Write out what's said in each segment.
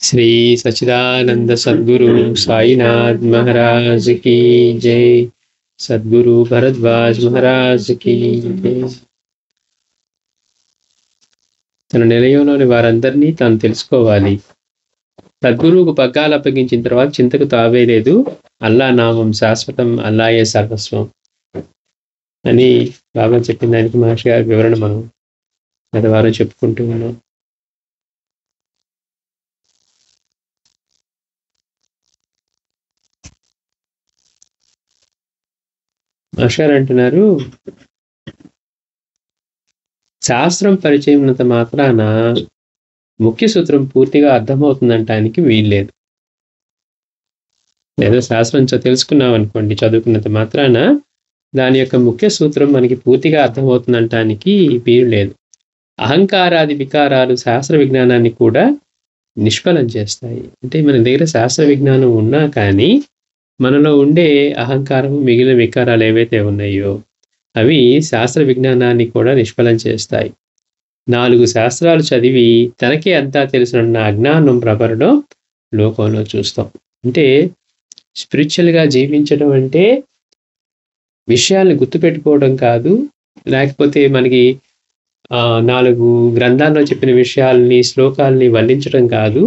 श्री सच्चिदानंद सद्गुरु साईनाथ महाराज की जय। सद्गुरु भरद्वाज महाराज की जय। తన నిలయంలోని వారందరినీ తాను తెలుసుకోవాలి. సద్గురువుకు పగ్గాలు అప్పగించిన తర్వాత చింతకు తావే లేదు. అల్లా నామం శాశ్వతం, అల్లాయే సర్వస్వం అని బాబా చెప్పిన దానికి మహర్షి గారి వివరణ మనం గత వారం చెప్పుకుంటూ ఉన్నాం. మహర్షి గారు అంటున్నారు, శాస్త్రం పరిచయం ఉన్నంత మాత్రాన ముఖ్య సూత్రం పూర్తిగా అర్థమవుతుందంటానికి వీల్లేదు. ఏదో శాస్త్రం తెలుసుకున్నాం అనుకోండి, చదువుకున్నంత మాత్రాన దాని యొక్క ముఖ్య సూత్రం మనకి పూర్తిగా అర్థమవుతుందంటానికి వీలు లేదు. అహంకారాది వికారాలు శాస్త్ర విజ్ఞానాన్ని కూడా నిష్ఫలం చేస్తాయి. అంటే మన దగ్గర శాస్త్ర విజ్ఞానం ఉన్నా కానీ మనలో ఉండే అహంకారం, మిగిలిన వికారాలు ఏవైతే ఉన్నాయో అవి శాస్త్ర విజ్ఞానాన్ని కూడా నిష్ఫలం చేస్తాయి. 4 శాస్త్రాలు చదివి తనకే అంతా తెలిసిన అజ్ఞానం ప్రబలడం లోకంలో చూస్తాం. అంటే స్పిరిచువల్గా జీవించడం అంటే విషయాల్ని గుర్తుపెట్టుకోవడం కాదు, లేకపోతే మనకి 4 గ్రంథాల్లో చెప్పిన విషయాల్ని, శ్లోకాల్ని వల్లించడం కాదు.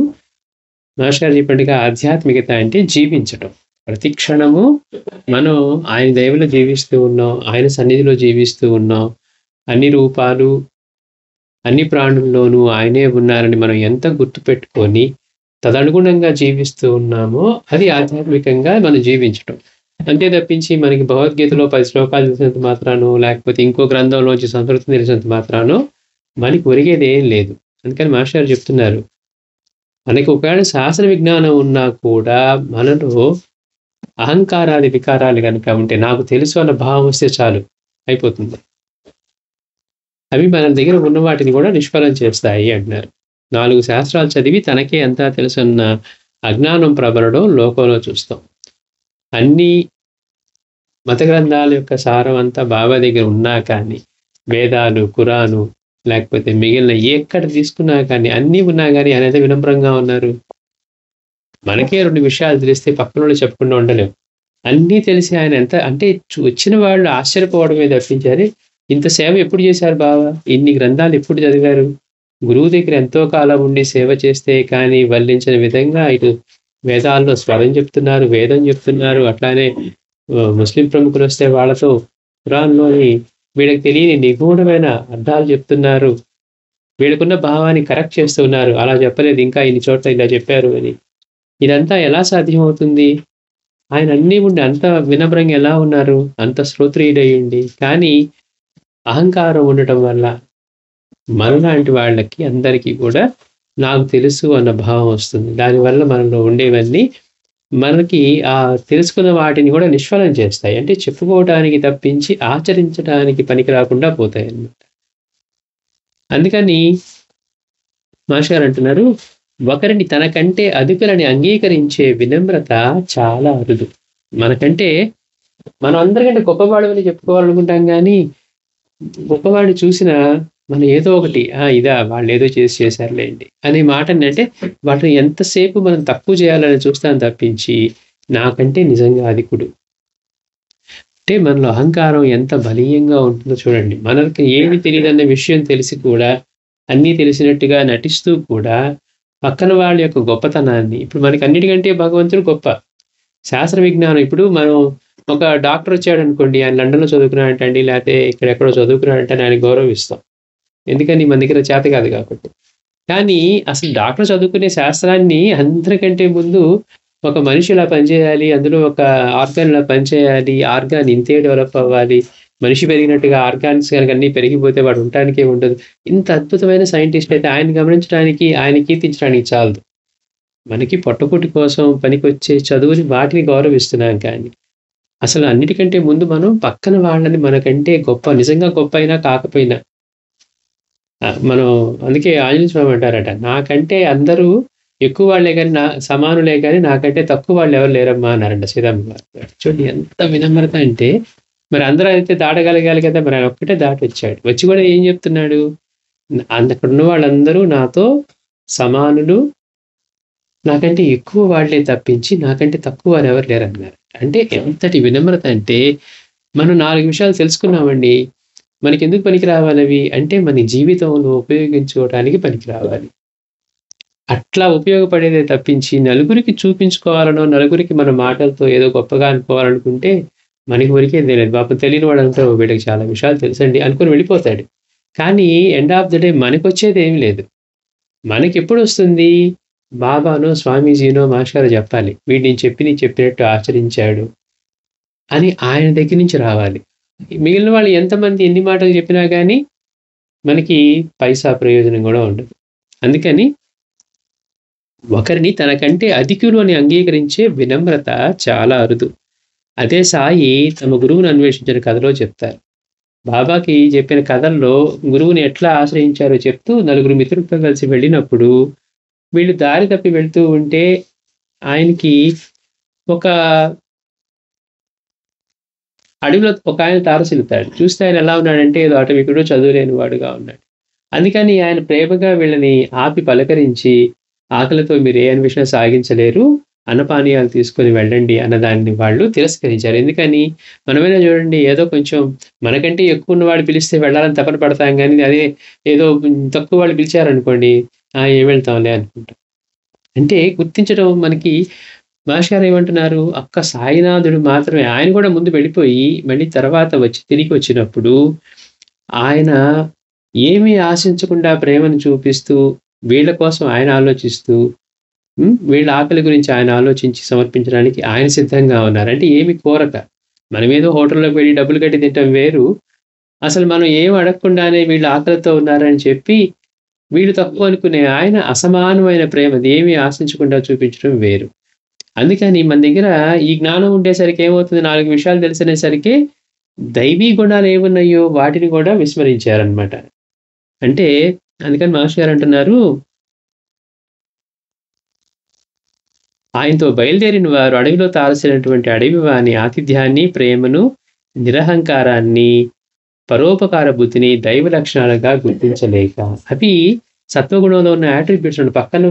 మహర్షి గారు చెప్పినట్టుగా ఆధ్యాత్మికత అంటే జీవించడం. ప్రతి క్షణము మనం ఆయన దైవలో జీవిస్తూ ఉన్నాం, ఆయన సన్నిధిలో జీవిస్తూ ఉన్నాం. అన్ని రూపాలు, అన్ని ప్రాణుల్లోనూ ఆయనే ఉన్నారని మనం ఎంత గుర్తుపెట్టుకొని తదనుగుణంగా జీవిస్తూ ఉన్నామో అది ఆధ్యాత్మికంగా మనం జీవించడం. అంతే తప్పించి మనకి భగవద్గీతలో 10 శ్లోకాలు తెలిసినంత మాత్రానో, లేకపోతే ఇంకో గ్రంథంలోంచి సంస్కృతం తెలిసినంత మాత్రానో మనకి ఒరిగేది ఏం లేదు. అందుకని మాస్టర్ గారు చెప్తున్నారు, మనకి ఒకవేళ శాస్త్ర విజ్ఞానం ఉన్నా కూడా మనలో అహంకారాది వికారాలు కనుక ఉంటే, నాకు తెలుసు అన్న భావం వస్తే చాలు, అయిపోతుంది. అవి మన దగ్గర ఉన్న వాటిని కూడా నిష్ఫలం చేస్తాయి అంటున్నారు. 4 శాస్త్రాలు చదివి తనకే అంతా తెలుసన్న అజ్ఞానం ప్రబలడం లోకంలో చూస్తాం. అన్ని మత గ్రంథాల యొక్క సారం అంతా బాబా దగ్గర ఉన్నా కానీ, వేదాలు, ఖురాను, లేకపోతే మిగిలిన ఎక్కడ తీసుకున్నా కానీ, అన్నీ ఉన్నా కానీ అనేది వినమ్రంగా ఉన్నారు. మనకే 2 విషయాలు తెలిస్తే పక్కన వాళ్ళు చెప్పకుండా ఉండలేం. అన్నీ తెలిసి ఆయన ఎంత అంటే వచ్చిన వాళ్ళు ఆశ్చర్యపోవడమే తప్పించారు. ఇంత సేవ ఎప్పుడు చేశారు బాబా, ఇన్ని గ్రంథాలు ఎప్పుడు చదివారు, గురువు దగ్గర ఎంతో కాలం ఉండి సేవ చేస్తే కానీ వల్లించిన విధంగా ఇటు వేదాల్లో స్వరం చెప్తున్నారు, వేదం చెప్తున్నారు. అట్లానే ముస్లిం ప్రముఖులు వస్తే వాళ్ళతో ఖురాన్లోని వీళ్ళకి తెలియని నిగూఢమైన అర్థాలు చెప్తున్నారు. వీళ్ళకున్న భావాన్ని కరెక్ట్ చేస్తున్నారు. అలా చెప్పలేదు, ఇంకా ఇన్ని చోట్ల ఇలా చెప్పారు అని. ఇదంతా ఎలా సాధ్యమవుతుంది? ఆయన అన్నీ ఉండి అంత వినమ్రంగా ఎలా ఉన్నారు, అంత శ్రోత్రియుడయ్యండి. కానీ అహంకారం ఉండటం వల్ల మనలాంటి వాళ్ళకి అందరికీ కూడా నాకు తెలుసు అన్న భావం వస్తుంది. దానివల్ల మనలో ఉండేవన్నీ మనకి ఆ తెలుసుకున్న వాటిని కూడా నిష్ఫలం చేస్తాయి. అంటే చెప్పుకోవడానికి తప్పించి ఆచరించడానికి పనికి రాకుండా పోతాయి అన్నమాట. అందుకని మాస్టర్ గారు అంటున్నారు, ఒకరిని తనకంటే అధికులని అంగీకరించే వినమ్రత చాలా అరుదు. మనకంటే మనం అందరికంటే గొప్పవాళ్ళని చెప్పుకోవాలనుకుంటాం, కానీ గొప్పవాడిని చూసిన మనం ఏదో ఒకటి ఇదా వాళ్ళు ఏదో చేశారులేండి అనే మాట అంటే వాటిని ఎంతసేపు మనం తక్కువ చేయాలని చూస్తాను తప్పించి నాకంటే నిజంగా అధికుడు. అంటే మనలో అహంకారం ఎంత బలీయంగా ఉంటుందో చూడండి. మనకి ఏమి తెలియదన్న విషయం తెలిసి కూడా, అన్నీ తెలిసినట్టుగా నటిస్తూ కూడా పక్కన వాళ్ళ యొక్క గొప్పతనాన్ని, ఇప్పుడు మనకి అన్నిటికంటే భగవంతుడు గొప్ప. శాస్త్ర విజ్ఞానం, ఇప్పుడు మనం ఒక డాక్టర్ వచ్చాడు అనుకోండి, ఆయన లండన్లో చదువుకున్నాడంటండి, లేకపోతే ఇక్కడెక్కడో చదువుకున్నాడంటే ఆయన గౌరవిస్తాం. ఎందుకని మన దగ్గర చేత కాదు కాబట్టి. కానీ అసలు డాక్టర్ చదువుకునే శాస్త్రాన్ని అందరికంటే ముందు ఒక మనిషి ఇలా పనిచేయాలి, అందులో ఒక ఆర్గాన్ ఇలా పనిచేయాలి, ఆర్గాన్ ఇంతే డెవలప్ అవ్వాలి, మనిషి పెరిగినట్టుగా ఆర్గాన్స్ కనుక అన్నీ పెరిగిపోతే వాడు ఉండటానికే ఉండదు. ఇంత అద్భుతమైన సైంటిస్ట్ అయితే ఆయన గమనించడానికి, ఆయన కీర్తించడానికి చాలదు. మనకి పొట్టకూటి కోసం పనికొచ్చే చదువుని వాటిని గౌరవిస్తున్నాం. కానీ అసలు అన్నిటికంటే ముందు మనం పక్కన వాళ్ళని మనకంటే గొప్ప, నిజంగా గొప్ప అయినా కాకపోయినా మనం, అందుకే ఆంజనేయ స్వామి అంటారట, నాకంటే అందరూ ఎక్కువ వాళ్ళే కానీ సమానులే కానీ నాకంటే తక్కువ వాళ్ళు ఎవరు లేరమ్మా అన్నారంట శ్రీరామ్ గారు. చూడండి ఎంత వినమ్రత అంటే. మరి అందరూ అయితే దాటగలగాలి కదా, మరి ఆయన ఒక్కటే దాటి వచ్చాడు. వచ్చి కూడా ఏం చెప్తున్నాడు, అక్కడ ఉన్న వాళ్ళందరూ నాతో సమానులు, నాకంటే ఎక్కువ వాళ్ళే తప్పించి నాకంటే తక్కువ వారు ఎవరు లేరన్నారు. అంటే ఎంతటి వినమ్రత అంటే, మనం 4 విషయాలు తెలుసుకున్నామండి. మనకెందుకు పనికి రావాలవి? అంటే మన జీవితంలో ఉపయోగించుకోవటానికి పనికి రావాలి. అట్లా ఉపయోగపడేదే తప్పించి, నలుగురికి చూపించుకోవాలనో, నలుగురికి మన మాటలతో ఏదో గొప్పగా అనుకోవాలనుకుంటే, మనకి ఒరికేదే లేదు. పాపం తెలియని వాడంటాడు, వీడికి చాలా విషయాలు తెలుసండి అనుకుని వెళ్ళిపోతాడు. కానీ ఎండ్ ఆఫ్ ద డే మనకొచ్చేదేమీ లేదు. మనకెప్పుడొస్తుంది? బాబానో, స్వామీజీనో, మాస్టారో చెప్పాలి. వీడు నేను చెప్పింది చెప్పినట్టు ఆచరించాడు అని ఆయన దగ్గర నుంచి రావాలి. మిగిలిన వాళ్ళు ఎంతమంది ఎన్ని మాటలు చెప్పినా గానీ, మనకి పైసా ప్రయోజనం గూడా ఉండదు. అందుకని ఒకరిని తనకంటే అధికులు అని అంగీకరించే వినమ్రత చాలా అరుదు. అదే సాయి తమ గురువును అన్వేషించిన కథలో చెప్తారు. బాబాకి చెప్పిన కథల్లో గురువుని ఎట్లా ఆశ్రయించారో చెప్తూ నలుగురు మిత్రులతో కలిసి వెళ్ళినప్పుడు వీళ్ళు దారి తప్పి వెళ్తూ ఉంటే ఆయనకి ఒక అడవిలో ఒక ఆయన తారసిల్లుతాడు. చూస్తే ఆయన ఎలా ఉన్నాడంటే ఏదో అటవికుడు, చదువులేని వాడుగా ఉన్నాడు. అందుకని ఆయన ప్రేమగా వీళ్ళని ఆపి పలకరించి, ఆకలితో మీరు ఏ అన్వేషణ సాగించలేరు, అన్నపానీయాలు తీసుకొని వెళ్ళండి అన్నదాన్ని వాళ్ళు తిరస్కరించారు. ఎందుకని? మనమైనా చూడండి, ఏదో కొంచెం మనకంటే ఎక్కువ ఉన్నవాడు పిలిస్తే వెళ్ళాలని తపన పడతాం గానీ, అదే ఏదో తక్కువ వాళ్ళు పిలిచారనుకోండి, ఏం వెళ్తాంలే అనుకుంటాం. అంటే గుర్తించడం మనకి మాస్టర్ ఏమంటున్నారు? ఒక్క సాయినాథుడు మాత్రమే. ఆయన కూడా ముందు వెళ్ళిపోయి, మళ్ళీ తర్వాత వచ్చి తిరిగి వచ్చినప్పుడు, ఆయన ఏమీ ఆశించకుండా ప్రేమను చూపిస్తూ, వీళ్ళ కోసం ఆయన ఆలోచిస్తూ, వీళ్ళ ఆకలి గురించి ఆయన ఆలోచించి సమర్పించడానికి ఆయన సిద్ధంగా ఉన్నారు. అంటే ఏమి కోరక. మనమేదో హోటల్‌లోకి వెళ్లి డబ్బులు కట్టి తింటం వేరు. అసలు మనం ఏం అడగకుండానే వీళ్ళు ఆకలితో ఉన్నారని చెప్పి, వీళ్ళు తక్కువ అనుకునే ఆయన అసమానమైన ప్రేమ, అదేమీ ఆశించకుండా చూపించడం వేరు. అందుకని మన దగ్గర ఈ జ్ఞానం ఉండేసరికి ఏమవుతుంది? 4 విషయాలు తెలిసినేసరికి దైవీ గుణాలు ఏమున్నాయో వాటిని కూడా విస్మరించారనమాట. అంటే అందుకని మాస్టర్ గారు అంటున్నారు, ఆయనతో బయలుదేరిన వారు అడవిలో తారసినటువంటి అడవి వాని ఆతిథ్యాన్ని, ప్రేమను, నిరహంకారాన్ని, పరోపకార బుద్ధిని దైవ లక్షణాలుగా గుర్తించలేక, అవి సత్వగుణంలో ఉన్న యాట్రిబ్యూట్స్ పక్కన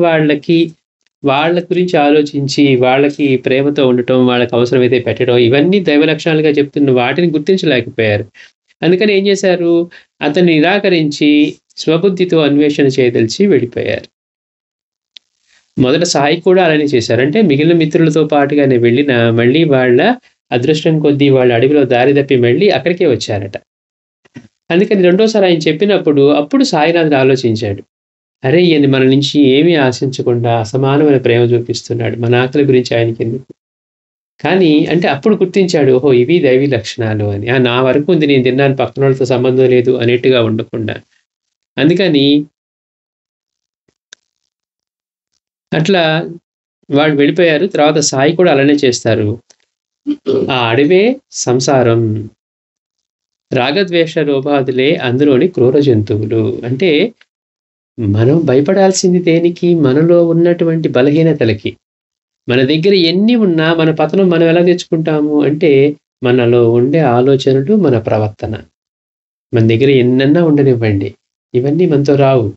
వాళ్ళ గురించి ఆలోచించి, వాళ్ళకి ప్రేమతో ఉండటం, వాళ్ళకి అవసరమైతే పెట్టడం, ఇవన్నీ దైవ లక్షణాలుగా చెప్తున్న వాటిని గుర్తించలేకపోయారు. అందుకని ఏం చేశారు? అతన్ని నిరాకరించి స్వబుద్ధితో అన్వేషణ చేయదలిచి వెళ్ళిపోయారు. మొదట సాయి కూడా అలానే చేశారు. అంటే మిగిలిన మిత్రులతో పాటుగానే వెళ్ళినా, మళ్ళీ వాళ్ళ అదృష్టం కొద్దీ వాళ్ళు అడవిలో దారి తప్పి మళ్ళీ అక్కడికే వచ్చారట. అందుకని రెండోసారి ఆయన చెప్పినప్పుడు, అప్పుడు సాయినాథుడు ఆలోచించాడు. అరే! ఈయన మన నుంచి ఏమీ ఆశించకుండా అసమానమైన ప్రేమ చూపిస్తున్నాడు. మన ఆకలి గురించి ఆయనకెందుకు? కానీ అంటే అప్పుడు గుర్తించాడు. ఓహో! ఇవి దైవీ లక్షణాలు అని. నా వరకు ఉంది, నేను తిన్నాను, పక్కనోళ్ళతో సంబంధం లేదు అనేట్టుగా ఉండకుండా. అందుకని అట్లా వాళ్ళు వెళ్ళిపోయారు. తర్వాత సాయి కూడా అలానే చేస్తారు. ఆ అడవే సంసారం. రాగద్వేష లోభాదులే అందులోని క్రూర జంతువులు. అంటే మనం భయపడాల్సింది దేనికి? మనలో ఉన్నటువంటి బలహీనతలకి. మన దగ్గర ఎన్ని ఉన్నా మన పతనం మనం ఎలా తెచ్చుకుంటాము అంటే, మనలో ఉండే ఆలోచనలు, మన ప్రవర్తన. మన దగ్గర ఎన్నన్నా ఉండనివ్వండి, ఇవన్నీ మనతో రావు.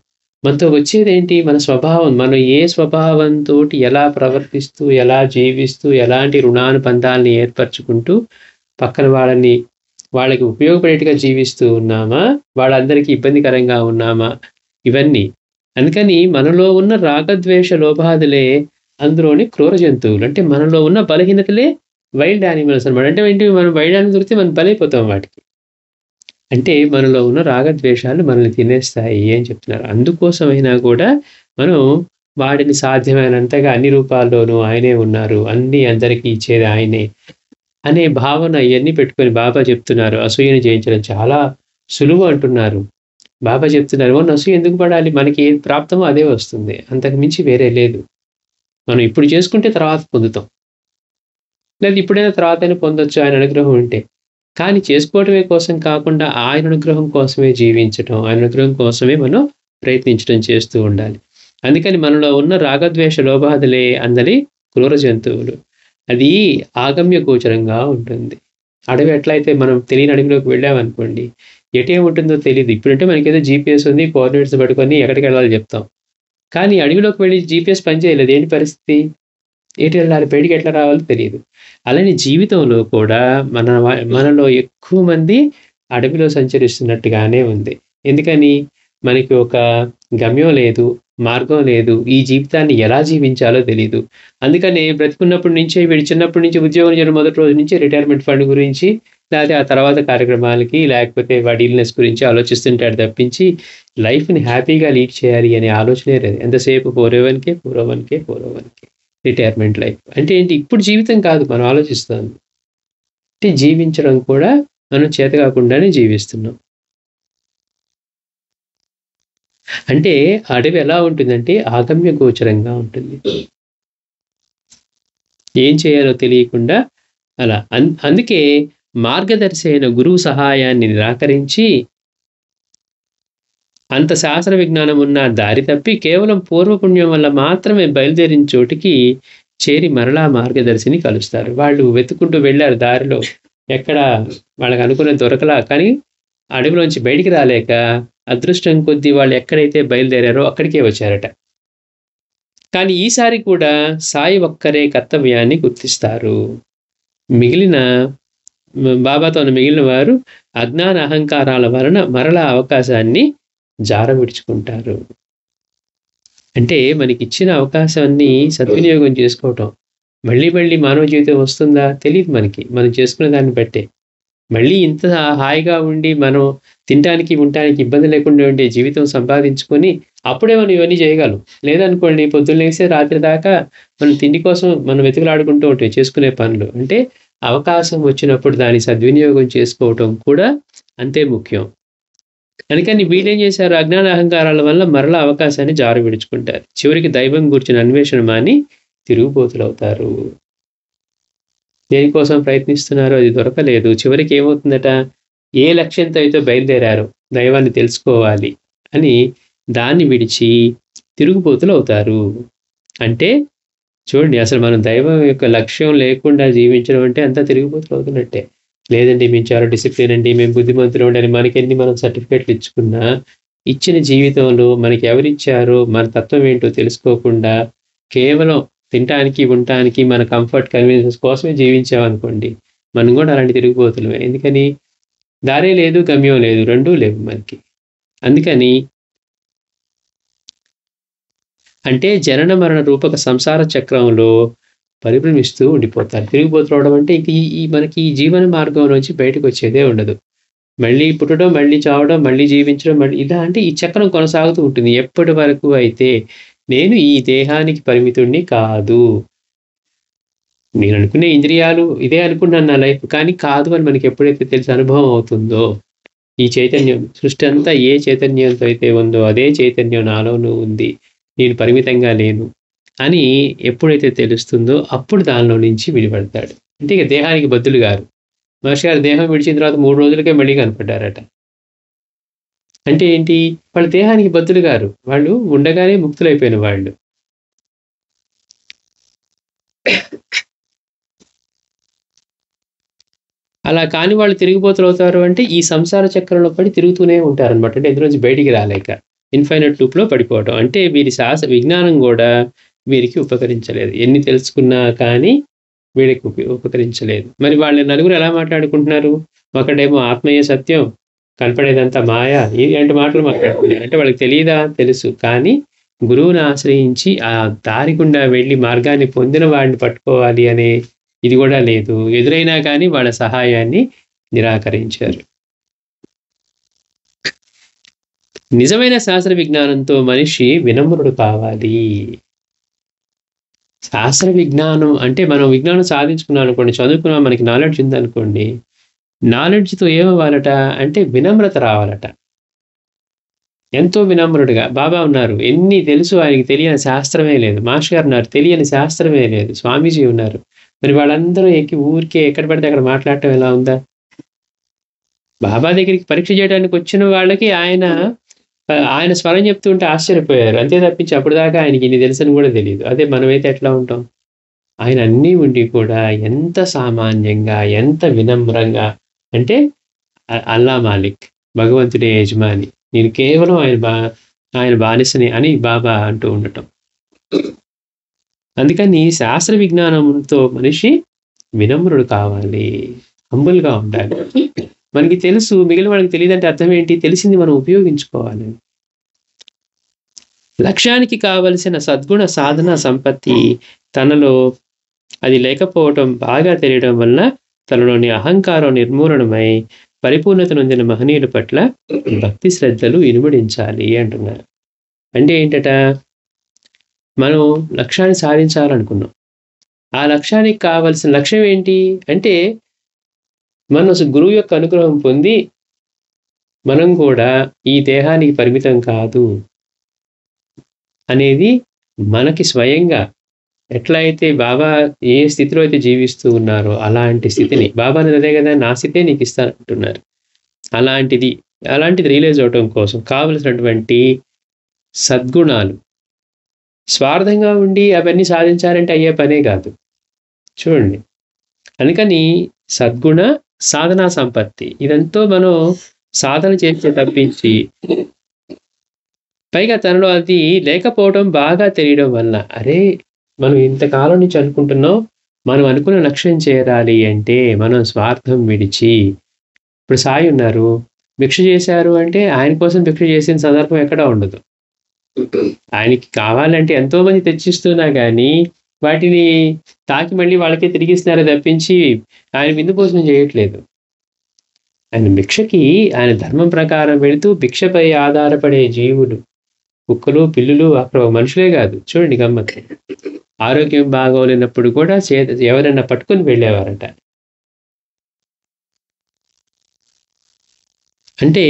మనతో వచ్చేదేంటి? మన స్వభావం. మనం ఏ స్వభావంతోటి ఎలా ప్రవర్తిస్తూ, ఎలా జీవిస్తూ, ఎలాంటి రుణానుబంధాలని ఏర్పరచుకుంటూ, పక్కన వాళ్ళకి ఉపయోగపడేట్టుగా జీవిస్తూ ఉన్నామా? వాళ్ళందరికీ ఇబ్బందికరంగా ఉన్నామా? ఇవన్నీ. అందుకని మనలో ఉన్న రాగద్వేష లోభాదులే అందులోని క్రూర జంతువులు. అంటే మనలో ఉన్న బలహీనతలే వైల్డ్ యానిమల్స్ అనమాట. అంటే ఏంటి? మనం వైల్డ్ యానిమల్ దొరికితే మనం బలైపోతాం వాటికి. అంటే మనలో ఉన్న రాగద్వేషాలు మనల్ని తినేస్తాయి అని చెప్తున్నారు. అందుకోసమైనా కూడా మనం వాటిని సాధ్యమైనంతగా అన్ని రూపాల్లోనూ ఆయనే ఉన్నారు, అన్నీ అందరికీ ఇచ్చేది ఆయనే అనే భావన ఇయన్నీ పెట్టుకొని బాబా చెప్తున్నారు. అసూయని జయించడం చాలా సులువు అంటున్నారు. బాబా చెప్తున్నారు, అసూయ ఎందుకు పడాలి? మనకి ఏది ప్రాప్తమో అదే వస్తుంది. అంతకు మించి వేరే లేదు. మనం ఇప్పుడు చేసుకుంటే తర్వాత పొందుతాం. లేదా ఇప్పుడైనా తర్వాతైనా పొందొచ్చు ఆయన అనుగ్రహం ఉంటే. కానీ చేసుకోవటమే కోసం కాకుండా ఆయన అనుగ్రహం కోసమే జీవించటం, ఆయన అనుగ్రహం కోసమే మనం ప్రయత్నించడం చేస్తూ ఉండాలి. అందుకని మనలో ఉన్న రాగద్వేష లోభాదులే అందరి క్రూర జంతువులు. అది ఆగమ్య గోచరంగా ఉంటుంది. అడవి ఎట్లయితే మనం తెలియని అడవిలోకి వెళ్ళామనుకోండి, ఎటేముంటుందో తెలీదు. ఇప్పుడంటే మనకేదో జీపీఎస్ ఉంది, కోఆర్డినేట్స్ పట్టుకొని ఎక్కడికి వెళ్ళాలో చెప్తాం. కానీ అడవిలోకి వెళ్ళి జీపీఎస్ పనిచేయలేదు. ఏంటి పరిస్థితి? ఎటు వెళ్ళాలి? బయటికి ఎట్లా రావాలో తెలీదు. అలానే జీవితంలో కూడా మనలో ఎక్కువ మంది అడవిలో సంచరిస్తున్నట్టుగానే ఉంది. ఎందుకని? మనకి ఒక గమ్యం లేదు, మార్గం లేదు. ఈ జీవితాన్ని ఎలా జీవించాలో తెలీదు. అందుకనే బ్రతికున్నప్పటి నుంచే వీడు చిన్నప్పటి నుంచి ఉద్యోగం చేయడం మొదటి రోజు నుంచి రిటైర్మెంట్ ఫండ్ గురించి, లేకపోతే ఆ తర్వాత కార్యక్రమాలకి, లేకపోతే వాడి ఇల్‌నెస్ గురించి ఆలోచిస్తుంటాడు తప్పించి, లైఫ్‌ని హ్యాపీగా లీడ్ చేయాలి అనే ఆలోచనే లేదు. ఎంతసేపు 401(k) రిటైర్మెంట్ లైఫ్. అంటే ఏంటి? ఇప్పుడు జీవితం కాదు మనం ఆలోచిస్తోంది. అంటే జీవించడం కూడా మనం చేత కాకుండానే జీవిస్తున్నాం. అంటే అడవి ఎలా ఉంటుందంటే ఆగమ్య గోచరంగా ఉంటుంది. ఏం చేయాలో తెలియకుండా అలా. అందుకే మార్గదర్శి అయిన గురువు సహాయాన్ని నిరాకరించి, అంత శాస్త్ర విజ్ఞానం ఉన్న దారి తప్పి కేవలం పూర్వపుణ్యం వల్ల మాత్రమే బయలుదేరిన చోటికి చేరి మరలా మార్గదర్శిని కలుస్తారు. వాళ్ళు వెతుక్కుంటూ వెళ్ళారు దారిలో. ఎక్కడ వాళ్ళకి అనుకున్నది దొరకలా, కానీ అడవిలోంచి బయటికి రాలేక అదృష్టం కొద్దీ వాళ్ళు ఎక్కడైతే బయలుదేరారో అక్కడికే వచ్చారట. కానీ ఈసారి కూడా సాయి ఒక్కరే కర్తవ్యాన్ని గుర్తిస్తారు. మిగిలిన బాబాతో మిగిలిన వారు అజ్ఞాన అహంకారాల వలన మరలా అవకాశాన్ని జారవిడుచుకుంటారు. అంటే మనకిచ్చిన అవకాశాన్ని సద్వినియోగం చేసుకోవటం. మళ్ళీ మళ్ళీ మానవ జీవితం వస్తుందా? తెలీదు మనకి. మనం చేసుకునే దాన్ని బట్టే. మళ్ళీ ఇంత హాయిగా ఉండి మనం తినటానికి, ఉండటానికి ఇబ్బంది లేకుండా ఉండే జీవితం సంపాదించుకొని అప్పుడే మనం ఇవన్నీ చేయగలం. లేదనుకోండి పొద్దున్న లేసి రాత్రి దాకా మనం తిండి కోసం మనం వెతుకులాడుకుంటూ ఉంటాం చేసుకునే పనులు. అంటే అవకాశం వచ్చినప్పుడు దాన్ని సద్వినియోగం చేసుకోవటం కూడా అంతే ముఖ్యం. అందుకని వీళ్ళేం చేశారు? అజ్ఞాన అహంకారాల వల్ల మరలా అవకాశాన్ని జారు విడుచుకుంటారు. చివరికి దైవం గురించిన అన్వేషణ మాని తిరుగుబోతులవుతారు. దేనికోసం ప్రయత్నిస్తున్నారో అది దొరకలేదు. చివరికి ఏమవుతుందట? ఏ లక్ష్యంతో అయితే బయలుదేరారో దైవాన్ని తెలుసుకోవాలి అని దాన్ని విడిచి తిరుగుబోతులు అవుతారు. అంటే చూడండి, అసలు మనం దైవం యొక్క లక్ష్యం లేకుండా జీవించడం అంటే అంతా తిరుగుబోతులు అవుతున్నట్టే. లేదండి మేము చాలా డిసిప్లిన్ అండి, మేము బుద్ధిమంతులు ఉండాలి, మనకెన్ని మనం సర్టిఫికేట్లు ఇచ్చుకున్నా ఇచ్చిన జీవితంలో మనకి ఎవరిచ్చారో మన తత్వం ఏంటో తెలుసుకోకుండా కేవలం తినటానికి, ఉండటానికి, మన కంఫర్ట్, కన్వీనియన్స్ కోసమే జీవించామనుకోండి, మనం కూడా అలాంటి తిరిగిపోతులమే. ఎందుకని? దారే లేదు, గమ్యం లేదు, రెండూ లేవు మనకి. అందుకని అంటే జనన మరణ రూపక సంసార చక్రంలో పరిభ్రమిస్తూ ఉండిపోతారు. తిరిగిపోతురావడం అంటే ఇంక ఈ మనకి ఈ జీవన మార్గంలోంచి బయటకు వచ్చేదే ఉండదు. మళ్ళీ పుట్టడం, మళ్ళీ చావడం, మళ్ళీ జీవించడం, మళ్ళీ ఇలా అంటే ఈ చక్రం కొనసాగుతూ ఉంటుంది. ఎప్పటి వరకు అయితే నేను ఈ దేహానికి పరిమితుడిని కాదు, నేను అనుకునే ఇంద్రియాలు ఇదే అనుకున్నాను నా లైఫ్, కానీ కాదు అని మనకి ఎప్పుడైతే తెలిసి అనుభవం అవుతుందో, ఈ చైతన్యం సృష్టి అంతా ఏ చైతన్యంతో అయితే ఉందో అదే చైతన్యం నాలోనూ ఉంది, నేను పరిమితంగా లేను అని ఎప్పుడైతే తెలుస్తుందో అప్పుడు దానిలో నుంచి విడిపడతాడు. అంటే ఇక దేహానికి బద్దులు గారు. మహర్షి గారు దేహం విడిచిన తర్వాత 3 రోజులకే మళ్ళీ కనపడ్డారట. అంటే ఏంటి? వాళ్ళు దేహానికి బద్దులు గారు. వాళ్ళు ఉండగానే ముక్తులైపోయిన వాళ్ళు. అలా కాని వాళ్ళు తిరిగిపోతులవుతారు అంటే ఈ సంసార చక్రంలో పడి తిరుగుతూనే ఉంటారనమాట. అంటే ఇందులోంచి బయటికి రాలేక ఇన్ఫైనైట్ లూప్‌లో పడిపోవటం. అంటే వీరి విజ్ఞానం కూడా వీరికి ఉపకరించలేదు. ఎన్ని తెలుసుకున్నా కానీ వీళ్ళకి ఉపకరించలేదు. మరి వాళ్ళ నలుగురు ఎలా మాట్లాడుకుంటున్నారు? ఒకడేమో ఆత్మయే సత్యం, కనపడేదంతా మాయ, ఇలాంటి మాటలు మాట్లాడుతున్నారు. అంటే వాళ్ళకి తెలియదా? తెలుసు. కానీ గురువుని ఆశ్రయించి ఆ దారి గుండా వెళ్ళి మార్గాన్ని పొందిన వాడిని పట్టుకోవాలి అనే ఇది కూడా లేదు. ఎదురైనా కానీ వాళ్ళ సహాయాన్ని నిరాకరించారు. నిజమైన శాస్త్ర విజ్ఞానంతో మనిషి వినమ్రుడు కావాలి. శాస్త్ర విజ్ఞానం అంటే మనం విజ్ఞానం సాధించుకున్నాం అనుకోండి, చదువుకున్నాం, మనకి నాలెడ్జ్ ఉందనుకోండి, నాలెడ్జ్‌తో ఏమవ్వాలట అంటే వినమ్రత రావాలట. ఎంతో వినమ్రుడుగా బాబా ఉన్నారు. ఎన్ని తెలుసు ఆయనకి తెలియని శాస్త్రమే లేదు. మాస్టర్ గారు ఉన్నారు, తెలియని శాస్త్రమే లేదు. స్వామీజీ ఉన్నారు. మరి వాళ్ళందరూ ఊరికే ఎక్కడ పడితే అక్కడ మాట్లాడటం ఎలా ఉందా? బాబా దగ్గరికి పరీక్ష చేయడానికి వచ్చిన వాళ్ళకి ఆయన స్వరం చెప్తూ ఉంటే ఆశ్చర్యపోయారు. అంతే తప్పించి అప్పటిదాకా ఆయనకి ఇన్ని తెలుసని కూడా తెలీదు. అదే మనమైతే ఎట్లా ఉంటాం? ఆయన అన్నీ ఉండి కూడా ఎంత సామాన్యంగా, ఎంత వినమ్రంగా, అంటే అల్లా మాలిక్, భగవంతుడే యజమాని. నేను కేవలం ఆయన ఆయన బానిసని అని బాబా అంటూ ఉండటం. అందుకని శాస్త్ర విజ్ఞానంతో మనిషి వినమ్రుడు కావాలి, హంబుల్గా ఉండాలి. మనకి తెలుసు, మిగిలిన వాళ్ళకి తెలియదంటే అర్థం ఏంటి? తెలిసింది మనం ఉపయోగించుకోవాలి. లక్ష్యానికి కావలసిన సద్గుణ సాధన సంపత్తి తనలో అది లేకపోవటం బాగా తెలియడం వలన తనలోని అహంకారం నిర్మూలనమై పరిపూర్ణత నొందిన మహనీయుల పట్ల భక్తి శ్రద్ధలు ఇనుమడించాలి అంటున్నారు. అంటే ఏంటట? మనం లక్ష్యాన్ని సాధించాలనుకున్నాం. ఆ లక్ష్యానికి కావలసిన లక్ష్యం ఏంటి అంటే, మనం గురువు యొక్క అనుగ్రహం పొంది మనం కూడా ఈ దేహానికి పరిమితం కాదు అనేది మనకి స్వయంగా ఎట్లా అయితే బాబా ఏ స్థితిలో అయితే జీవిస్తూ ఉన్నారో అలాంటి స్థితిని బాబా అదే కదా, నా స్థితే నీకు ఇస్తానంటున్నారు. అలాంటిది రియలైజ్ అవటం కోసం కావలసినటువంటి సద్గుణాలు. స్వార్థంగా ఉండి అవన్నీ సాధించాలంటే అయ్యే పనే కాదు. చూడండి, అందుకని సద్గుణ సాధనా సంపత్తి ఇదంతా మనం సాధన చేస్తే తప్పించి, పైగా తనలో అది లేకపోవడం బాగా తెలియడం వల్ల, అరే మనం ఇంతకాలం నుంచి అనుకుంటున్నాం, మనం అనుకున్న లక్ష్యం చేరాలి అంటే మనం స్వార్థం విడిచి, ఇప్పుడు సాయి ఉన్నారు, భిక్ష చేశారు అంటే ఆయన కోసం భిక్ష చేసిన సందర్భం ఎక్కడా ఉండదు. ఆయనకి కావాలంటే ఎంతో మంది తెచ్చిస్తున్నా కానీ వాటిని తాకి మళ్ళీ వాళ్ళకే తిరిగిస్తున్నారే తప్పించి ఆయన విందు భోజనం చేయట్లేదు. ఆయన భిక్షకి ఆయన ధర్మం ప్రకారం వెళుతూ భిక్షపై ఆధారపడే జీవులు, కుక్కలు, పిల్లులు, అక్కడ మనుషులే కాదు. చూడండి గమ్మత్తు, ఆరోగ్యం బాగోలేనప్పుడు కూడా ఎవరైనా పట్టుకొని వెళ్ళేవారట. అంటే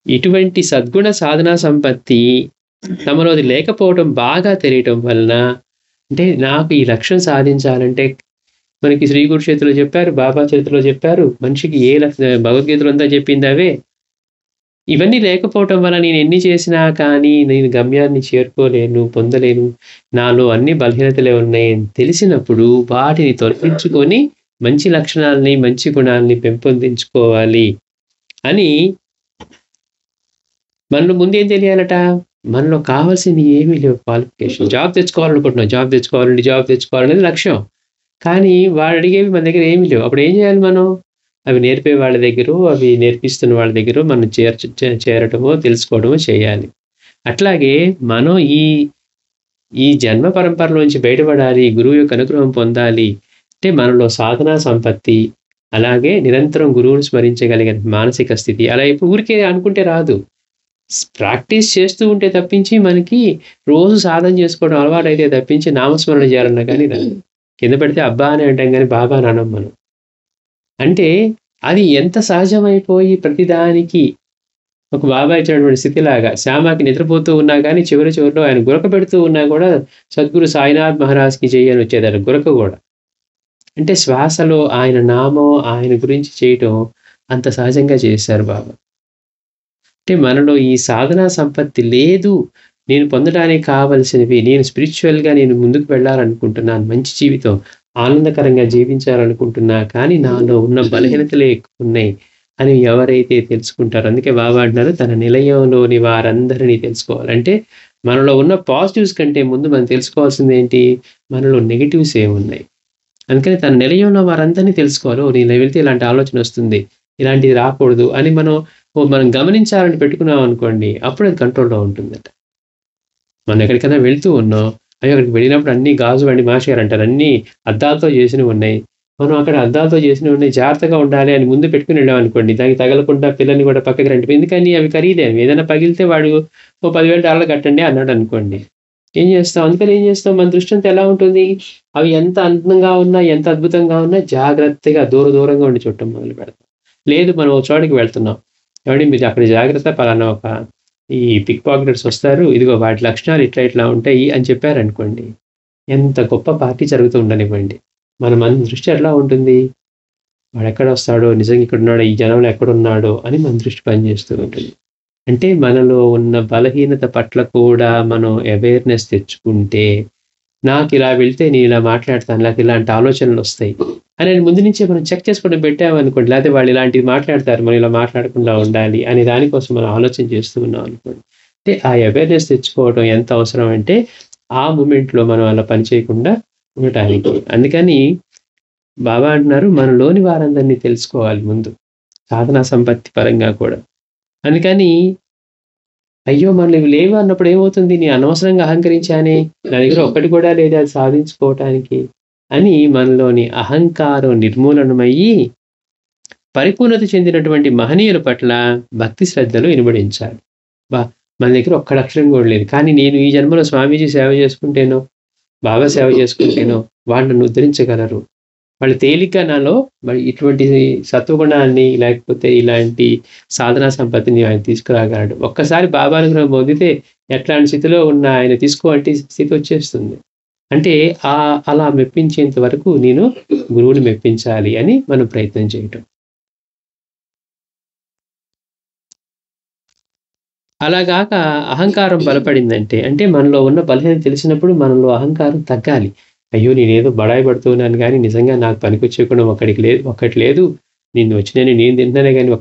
ఇటువంటి సద్గుణ సాధనా సంపత్తి తమలోది లేకపోవడం బాగా తెలియటం వలన, అంటే నాకు ఈ లక్ష్యం సాధించాలంటే, మనకి శ్రీ గురు చేతిలో చెప్పారు, బాబా చేతిలో చెప్పారు, మనిషికి ఏ భగవద్గీతలో అంతా చెప్పింది అవే. ఇవన్నీ లేకపోవటం వల్ల నేను ఎన్ని చేసినా కానీ నేను గమ్యాన్ని చేరుకోలేను, పొందలేను, నాలో అన్ని బలహీనతలే ఉన్నాయని తెలిసినప్పుడు వాటిని తొలగించుకొని మంచి లక్షణాలని, మంచి గుణాలని పెంపొందించుకోవాలి అని మనలో ముందేం తెలియాలట? మనలో కావాల్సింది ఏమీ లేవు. క్వాలిఫికేషన్, జాబ్ తెచ్చుకోవాలనుకుంటున్నాం, జాబ్ తెచ్చుకోవాలనేది లక్ష్యం. కానీ వాడు అడిగేవి మన దగ్గర ఏమీ లేవు. అప్పుడు ఏం చేయాలి మనం? అవి నేర్పే వాళ్ళ దగ్గర, అవి నేర్పిస్తున్న వాళ్ళ దగ్గర మనం చేరటమో తెలుసుకోవడమో చేయాలి. అట్లాగే మనం ఈ జన్మ పరంపరలోంచి బయటపడాలి, గురువు యొక్క అనుగ్రహం పొందాలి అంటే మనలో సాధనా సంపత్తి, అలాగే నిరంతరం గురువును స్మరించగలిగిన మానసిక స్థితి. అలా ఇప్పుడు ఊరికే అనుకుంటే రాదు. ప్రాక్టీస్ చేస్తూ ఉంటే తప్పించి, మనకి రోజు సాధన చేసుకోవడం అలవాటు అయితే తప్పించి నామస్మరణ చేయాలన్నా కానీ రాదు. కింద పెడితే అబ్బా అని అంటాం కానీ బాబా అని అనం మనం. అంటే అది ఎంత సహజమైపోయి ప్రతిదానికి ఒక బాబా ఇచ్చినటువంటి స్థితిలాగా, శ్యామకి నిద్రపోతూ ఉన్నా కానీ చివరిలో ఆయన గురక పెడుతూ ఉన్నా కూడా సద్గురు సాయినాథ్ మహారాజ్కి చేయని వచ్చేదారు గురక కూడా. అంటే శ్వాసలో ఆయన నామం, ఆయన గురించి చేయటం అంత సహజంగా చేశారు బాబా. అంటే మనలో ఈ సాధనా సంపత్తి లేదు, నేను పొందడానికి కావలసినవి, నేను స్పిరిచువల్గా నేను ముందుకు వెళ్ళాలనుకుంటున్నాను, మంచి జీవితం ఆనందకరంగా జీవించాలనుకుంటున్నా, కానీ నాలో ఉన్న బలహీనతలే ఎక్కువ ఉన్నాయి అని ఎవరైతే తెలుసుకుంటారో, అందుకే బాబా అంటున్నారు తన నిలయంలోని వారందరినీ తెలుసుకోవాలంటే మనలో ఉన్న పాజిటివ్స్ కంటే ముందు మనం తెలుసుకోవాల్సింది ఏంటి? మనలో నెగిటివ్స్ ఏమున్నాయి. అందుకని తన నిలయంలో వారందరినీ తెలుసుకోవాలి. నేను వెళ్తే ఇలాంటి ఆలోచన వస్తుంది, ఇలాంటిది రాకూడదు అని మనం గమనించాలని పెట్టుకున్నాం అనుకోండి, అప్పుడు అది కంట్రోల్లో ఉంటుందట. మనం ఎక్కడికైనా వెళ్తూ ఉన్నాం, అక్కడికి వెళ్ళినప్పుడు అన్ని గాజు బండి మాస్టర్ అంటారు, అన్ని అద్దాలతో చేసినవి ఉన్నాయి, మనం అక్కడ అద్దాలతో చేసినవి ఉన్నాయి, జాగ్రత్తగా ఉండాలి అని ముందు పెట్టుకుని వెళ్ళాం అనుకోండి, దానికి తగలకుండా పిల్లల్ని కూడా పక్కకి రండి, ఎందుకని అవి ఖరీదేవి, ఏదైనా పగిలితే వాడు $10,000 కట్టండి అన్నాడు అనుకోండి, ఏం చేస్తాం? అందుకని ఏం చేస్తాం? మన దృష్టి అంతా ఎలా ఉంటుంది? అవి ఎంత అందంగా ఉన్నా, ఎంత అద్భుతంగా ఉన్నా జాగ్రత్తగా దూరంగా ఉండి చూడటం మొదలు పెడతాం. లేదు, మనం ఒక చోటికి వెళ్తున్నాం, కాబట్టి మీరు అక్కడ జాగ్రత్త, పలానా ఈ పిక్ పాకెటర్స్ వస్తారు, ఇదిగో వాటి లక్షణాలు ఇట్లా ఉంటాయి అని చెప్పారనుకోండి, ఎంత గొప్ప పార్టీ జరుగుతూ ఉండనివ్వండి, మన దృష్టి ఎట్లా ఉంటుంది? వాడు ఎక్కడ వస్తాడో, నిజంగా ఇక్కడ ఉన్నాడో, ఈ జనంలో ఎక్కడున్నాడో అని మన దృష్టి పనిచేస్తూ ఉంటుంది. అంటే మనలో ఉన్న బలహీనత పట్ల కూడా మనం అవేర్నెస్ తెచ్చుకుంటే, నాకు ఇలా వెళ్తే నేను ఇలా మాట్లాడతాను, నాకు ఇలాంటి ఆలోచనలు వస్తాయి అని ముందు నుంచే మనం చెక్ చేసుకోవడం పెట్టామనుకోండి, లేకపోతే వాళ్ళు ఇలాంటివి మాట్లాడతారు, మనం ఇలా మాట్లాడకుండా ఉండాలి అనే దానికోసం మనం ఆలోచన చేస్తూ ఉన్నాం అనుకోండి, అంటే ఆ అవేర్‌నెస్ తెచ్చుకోవడం ఎంత అవసరం అంటే, ఆ మూమెంట్‌లో మనం అలా పని చేయకుండా ఉండటానికి. అందుకని బాబా అంటున్నారు, మనలోని వారందరినీ తెలుసుకోవాలి ముందు. సాధనా సంపత్తి పరంగా కూడా. అందుకని అయ్యో! మనలో ఇవి లేవు అన్నప్పుడు ఏమవుతుంది? నేను అనవసరంగా అహంకరించానే. నా దగ్గర ఒక్కటి కూడా లేదు అది సాధించుకోవటానికి అని మనలోని అహంకారం నిర్మూలనమయ్యి, పరిపూర్ణత చెందినటువంటి మహనీయుల పట్ల భక్తి శ్రద్ధలు ఇనుమడించాలి. అబ్బా! మన దగ్గర ఒక్క అక్షరం కూడా లేదు. కానీ నేను ఈ జన్మలో స్వామీజీ సేవ చేసుకుంటేనో, బాబా సేవ చేసుకుంటేనో వాళ్ళు నన్ను ఉద్ధరించగలరు. వాళ్ళు తేలిగ్గా నాలో మరి ఇటువంటి సత్వగుణాన్ని లేకపోతే ఇలాంటి సాధనా సంపత్తిని ఆయన తీసుకురాగలడు. ఒక్కసారి బాబా అనుగ్రహం పొందితే ఎట్లాంటి స్థితిలో ఉన్న ఆయన తీసుకోవంటి స్థితి వచ్చేస్తుంది. అంటే అలా మెప్పించేంత వరకు నేను గురువుని మెప్పించాలి అని మనం ప్రయత్నం చేయటం. అలా గాక అహంకారం బలపడిందంటే, అంటే మనలో ఉన్న బలహీనత తెలిసినప్పుడు మనలో అహంకారం తగ్గాలి. అయ్యో! నేనేదో బడాయి పడుతూ ఉన్నాను గానీ, నిజంగా నాకు పనికొచ్చే గుణం ఒక్కటి లేదు. నేను వచ్చినన్ని నేను తింటున్నానే గానీ,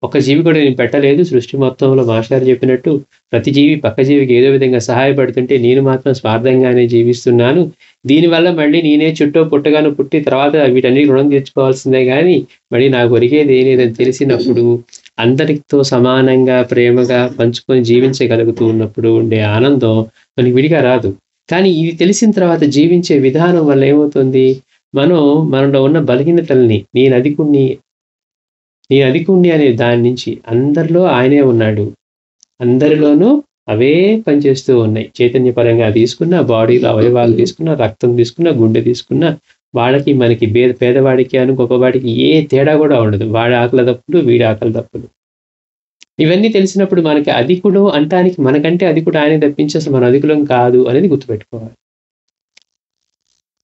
ఒక జీవి కూడా నేను పెట్టలేదు. సృష్టి మొత్తంలో మాస్టారు చెప్పినట్టు ప్రతి జీవి పక్క జీవికి ఏదో విధంగా సహాయపడుతుంటే, నేను మాత్రం స్వార్థంగానే జీవిస్తున్నాను. దీనివల్ల మళ్ళీ నేనే చుట్టో పుట్టగాను పుట్టి తర్వాత వీటన్నిటికి రుణం తీర్చుకోవాల్సిందే గానీ, మళ్ళీ నాకు ఒరిగేది ఏం లేదని తెలిసినప్పుడు, అందరితో సమానంగా ప్రేమగా పంచుకొని జీవించగలుగుతూ ఉన్నప్పుడు ఉండే ఆనందం మనకి విడిగా రాదు. కానీ ఇది తెలిసిన తర్వాత జీవించే విధానం వల్ల ఏమవుతుంది? మనలో ఉన్న బలహీనతల్ని నేను అధికుణ్ణి అనే దాని నుంచి అందరిలో ఆయనే ఉన్నాడు. అందరిలోనూ అవే పనిచేస్తూ ఉన్నాయి. చైతన్యపరంగా తీసుకున్న, బాడీలో అవయవాలు తీసుకున్న, రక్తం తీసుకున్న, గుండె తీసుకున్న, వాళ్ళకి మనకి పేదవాడికి గొప్పవాడికి ఏ తేడా కూడా ఉండదు. వాడి ఆకలి దప్పులు, వీడి ఆకలి దప్పులు. ఇవన్నీ తెలిసినప్పుడు మనకి అధికుడు అంటానికి మనకంటే అధికుడు ఆయనే తప్పించి అసలు మనం అధికులం కాదు అనేది గుర్తుపెట్టుకోవాలి.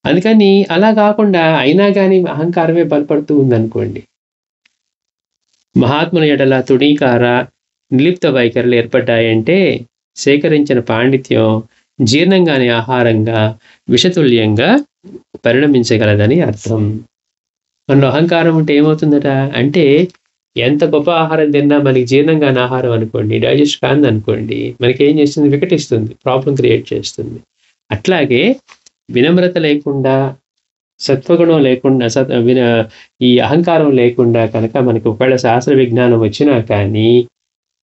అందుకని అలా కాకుండా అయినా గాని అహంకారమే బలపడుతూ ఉందనుకోండి. మహాత్ముల ఎడల తుడీకార, నిర్లిప్త వైఖరులు ఏర్పడ్డాయంటే సేకరించిన పాండిత్యం జీర్ణంగాని ఆహారంగా విషతుల్యంగా పరిణమించగలదని అర్థం. మనలో అహంకారం ఉంటే ఏమవుతుందట అంటే ఎంత గొప్ప ఆహారం తిన్నా మనకి జీర్ణం కాని ఆహారం అనుకోండి, డైజెస్ట్ కానిదనుకోండి, మనకేం చేస్తుంది? వికటిస్తుంది, ప్రాబ్లం క్రియేట్ చేస్తుంది. అట్లాగే వినమ్రత లేకుండా, సత్వగుణం లేకుండా, ఈ అహంకారం లేకుండా కనుక మనకి ఒకవేళ శాస్త్ర విజ్ఞానం వచ్చినా కానీ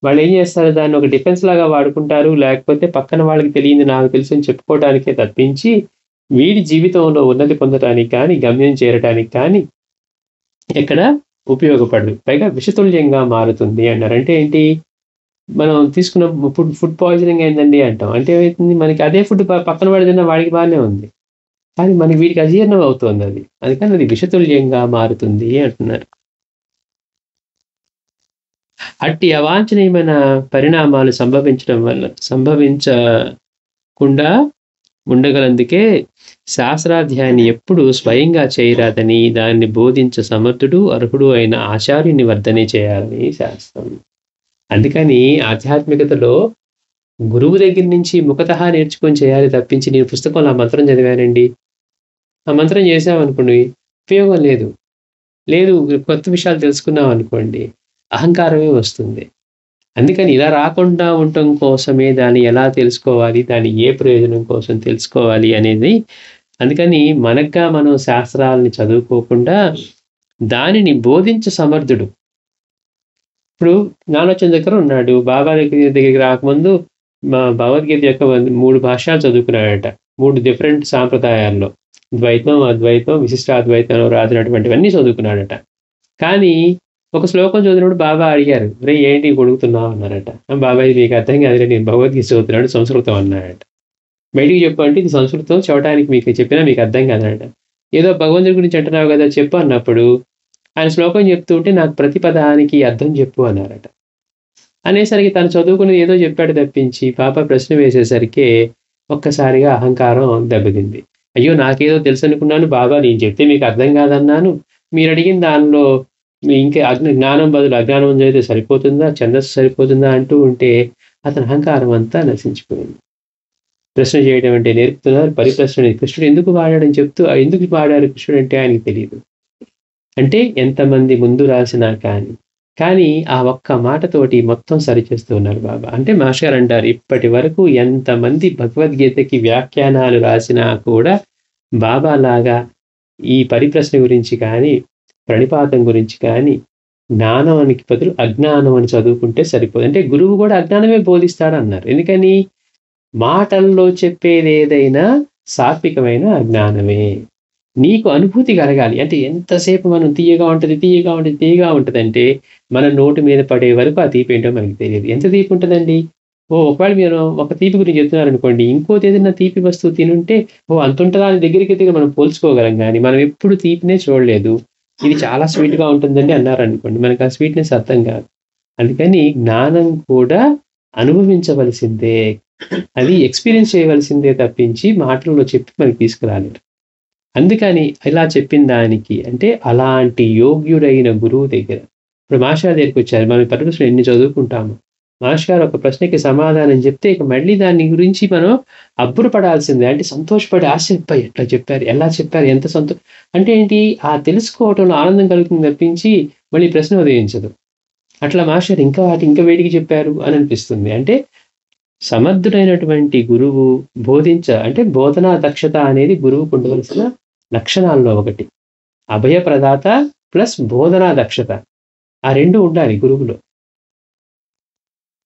వాళ్ళు ఏం చేస్తారు? దాన్ని ఒక డిఫెన్స్ లాగా వాడుకుంటారు. లేకపోతే పక్కన వాళ్ళకి తెలియంది నాకు తెలుసు అని చెప్పుకోవడానికే తప్పించి, వీడి జీవితంలో ఉన్నతి పొందటానికి కానీ, గమ్యం చేరటానికి కానీ ఎక్కడ ఉపయోగపడదు. పైగా విషతుల్యంగా మారుతుంది అన్నారు. అంటే ఏంటి? మనం తీసుకున్న ఫుడ్ పాయిజనింగ్ అయిందండి అంటాం. అంటే ఏమైతుంది? మనకి అదే ఫుడ్ పక్కన వాడు తిన్నా వాడికి బానే ఉంది. కానీ మనకి వీడికి అజీర్ణం అవుతోందది. అందుకని అది విషతుల్యంగా మారుతుంది అంటున్నారు. అట్టి అవాంఛనీయమైన పరిణామాలు సంభవించకుండా ఉండగలందుకే శాస్త్రాధ్యాయాన్ని ఎప్పుడూ స్వయంగా చేయరాదని, దాన్ని బోధించ సమర్థుడు, అర్హుడు అయిన ఆచార్యుని వర్ధనే చేయాలని శాస్త్రం. అందుకని ఆధ్యాత్మికతలో గురువు దగ్గర నుంచి ముఖతః నేర్చుకొని చేయాలి తప్పించి, నేను పుస్తకంలో ఆ మంత్రం చదివానండి, ఆ మంత్రం చేసామనుకోండి ఉపయోగం లేదు. కొత్త విషయాలు తెలుసుకున్నాం అనుకోండి అహంకారమే వస్తుంది. అందుకని ఇలా రాకుండా ఉండటం కోసమే దాన్ని ఎలా తెలుసుకోవాలి, దాన్ని ఏ ప్రయోజనం కోసం తెలుసుకోవాలి అనేది. అందుకని మనం శాస్త్రాలని చదువుకోకుండా దానిని బోధించ సమర్థుడు. ఇప్పుడు జ్ఞానోచంద్ర ఉన్నాడు. బాబా దగ్గరికి రాకముందు భగవద్గీత యొక్క 3 భాష్యాలు చదువుకున్నాడట. 3 డిఫరెంట్ సాంప్రదాయాల్లో ద్వైతం, అద్వైతం, విశిష్టాద్వైతంలో రాసినటువంటివన్నీ చదువుకున్నాడట. కానీ ఒక శ్లోకం చదివినప్పుడు బాబా అడిగారు, రే ఏంటి కొడుకుతున్నావు అన్నారట. బాబాయ్ మీకు అర్థం కాదులే, నేను భగవద్గీత చదువుతున్నాడు, సంస్కృతం అన్నాడట. బయటికి చెప్పు అంటే ఇది సంస్కృతం, చెప్పడానికి మీకు చెప్పినా మీకు అర్థం కాదనట. ఏదో భగవంతుడి గురించి అంటున్నావు కదా చెప్పు అన్నప్పుడు ఆయన శ్లోకం చెప్తూ ఉంటే నాకు ప్రతి పదానికి అర్థం చెప్పు అన్నారట. అనేసరికి తను చదువుకునేది ఏదో చెప్పాడు తప్పించి బాబా ప్రశ్న వేసేసరికి ఒక్కసారిగా అహంకారం దెబ్బతింది. అయ్యో నాకేదో తెలుసు అనుకున్నాను బాబా, నేను చెప్తే మీకు అర్థం కాదన్నాను, మీరు అడిగిన దానిలో ఇంకా జ్ఞానం బదులు అజ్ఞానం చదివితే సరిపోతుందా, ఛందస్సు సరిపోతుందా అంటూ ఉంటే అతని అహంకారం అంతా నశించిపోయింది. ప్రశ్న చేయడం అంటే నేర్పుతున్నారు, పరిప్రశ్న కృష్ణుడు ఎందుకు వాడాడని చెప్తూ ఎందుకు వాడారు కృష్ణుడు అంటే ఆయనకి తెలియదు. అంటే ఎంతమంది ముందు రాసినా కానీ కానీ ఆ ఒక్క మాటతోటి మొత్తం సరిచేస్తూ ఉన్నారు బాబా. అంటే మాస్టర్ గారు అంటారు, ఇప్పటి వరకు ఎంతమంది భగవద్గీతకి వ్యాఖ్యానాలు రాసినా కూడా బాబా లాగా ఈ పరిప్రశ్న గురించి కానీ, ప్రణిపాతం గురించి కానీ, జ్ఞానానికి బదులు అజ్ఞానం అని చదువుకుంటే సరిపోదు. అంటే గురువు కూడా అజ్ఞానమే బోధిస్తాడన్నారు. ఎందుకని? మాటల్లో చెప్పేదేదైనా సాత్వికమైన అజ్ఞానమే. నీకు అనుభూతి కలగాలి. అంటే ఎంతసేపు మనం తీయగా ఉంటది, తీయగా ఉంటది, తీయగా ఉంటదంటే, మన నోటి మీద పడే వరకు ఆ తీపేంటో మనకు తెలియదు. ఎంత తీపి ఉంటదండి? ఒకవేళ మీరు ఒక తీపి గురించి చెప్తున్నారనుకోండి, ఇంకోటేదైనా తీపి వస్తువు తినుంటే, అంతుంటదా అని దగ్గరికెళ్తే మనం పోల్చుకోగలం గానీ, మనం ఎప్పుడు తీపినే చూడలేదు. ఇది చాలా స్వీట్‌గా ఉంటుందండి అన్నారనుకోండి, మనకు ఆ స్వీట్‌నెస్ అర్థం కాదు. అందుకని జ్ఞానం కూడా అనుభవించవలసిందే. అది ఎక్స్‌పీరియన్స్ చేయవలసిందే తప్పించి, మాటల్లో చెప్పి మనకి తీసుకురాలేరు. అందుకని ఇలా చెప్పిన దానికి అంటే అలాంటి యోగ్యుడైన గురువు దగ్గర ఇప్పుడు మాస్టర్ గారి దగ్గరికొచ్చారు. మనం పరిప్రశ్నలు ఎన్ని చదువుకుంటాము. మాస్టర్ గారు ఒక ప్రశ్నకి సమాధానం చెప్తే ఇక మళ్ళీ దాని గురించి మనం అబ్బురపడాల్సిందే. అంటే సంతోషపడి ఆశ్చర్యపోయి ఎట్లా చెప్పారు? ఎలా చెప్పారు? ఎంత అంటే ఏంటి? ఆ తెలుసుకోవటంలో ఆనందం కలుగుతుంది తప్పించి మళ్ళీ ప్రశ్న ఉదయించదు. అట్లా మాస్టర్ ఇంకా వేడికి చెప్పారు అని అనిపిస్తుంది. అంటే సమర్థుడైనటువంటి గురువు అంటే బోధనా దక్షత అనేది గురువుకు ఉండవలసిన లక్షణాల్లో ఒకటి. అభయప్రదాత ప్లస్ బోధనా దక్షత. ఆ 2 ఉండాలి గురువులో.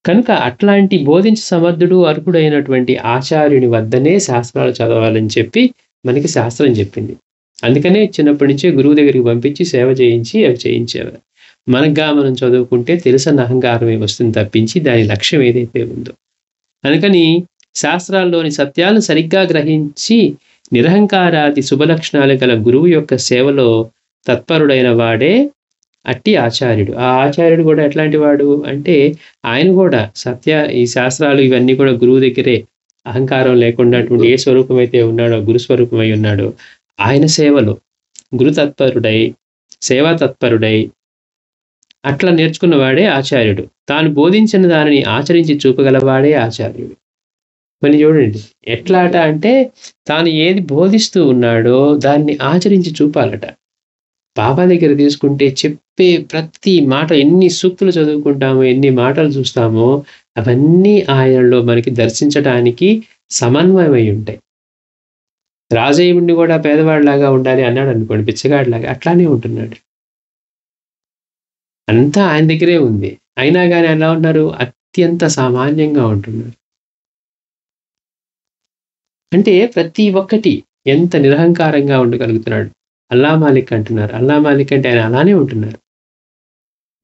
కనుక అట్లాంటి బోధించ సమర్థుడు, అర్హుడైనటువంటి ఆచార్యుని వద్దనే శాస్త్రాలు చదవాలని చెప్పి మనకి శాస్త్రం చెప్పింది. అందుకనే చిన్నప్పటి నుంచే గురువు దగ్గరికి పంపించి సేవ చేయించి అవి చేయించేవారు. మనకుగా మనం చదువుకుంటే తెలుసన్న అహంకారమే వస్తుంది తప్పించి దాని లక్ష్యం ఏదైతే ఉందో. అందుకని శాస్త్రాల్లోని సత్యాలను సరిగ్గా గ్రహించి నిరహంకారాది శుభలక్షణాలు గల గురువు యొక్క సేవలో తత్పరుడైన వాడే అట్టి ఆచార్యుడు. ఆ ఆచార్యుడు కూడా ఎట్లాంటి వాడు అంటే ఆయన కూడా ఈ శాస్త్రాలు ఇవన్నీ కూడా గురువు దగ్గరే అహంకారం లేకుండా ఏ స్వరూపం అయితే ఉన్నాడో, గురు స్వరూపమై ఉన్నాడో ఆయన సేవలో గురు తత్పరుడై, సేవా తత్పరుడై అట్లా నేర్చుకున్న వాడే ఆచార్యుడు. తాను బోధించిన దానిని ఆచరించి చూపగలవాడే ఆచార్యుడు. మరి చూడండి ఎట్లాట అంటే తాను ఏది బోధిస్తూ ఉన్నాడో దాన్ని ఆచరించి చూపాలట. బాబా దగ్గర తీసుకుంటే చెప్పే ప్రతి మాట ఎన్ని సూక్తులు చదువుకుంటామో, ఎన్ని మాటలు చూస్తామో అవన్నీ ఆయనలో మనకి దర్శించడానికి సమన్వయమై ఉంటాయి. రాజయ్యుడిని కూడా పేదవాడిలాగా ఉండాలి అన్నాడు అనుకోండి, బిచ్చగాడిలాగా అట్లానే ఉంటున్నాడు. అంతా ఆయన దగ్గరే ఉంది. అయినా కానీ ఎలా ఉన్నారు? అత్యంత సామాన్యంగా ఉంటున్నారు. అంటే ప్రతి ఒక్కటి ఎంత నిరహంకారంగా ఉండగలుగుతున్నాడు. అల్లా మాలిక్ అంటున్నారు. అల్లా మాలిక్ అంటే ఆయన అలానే ఉంటున్నారు.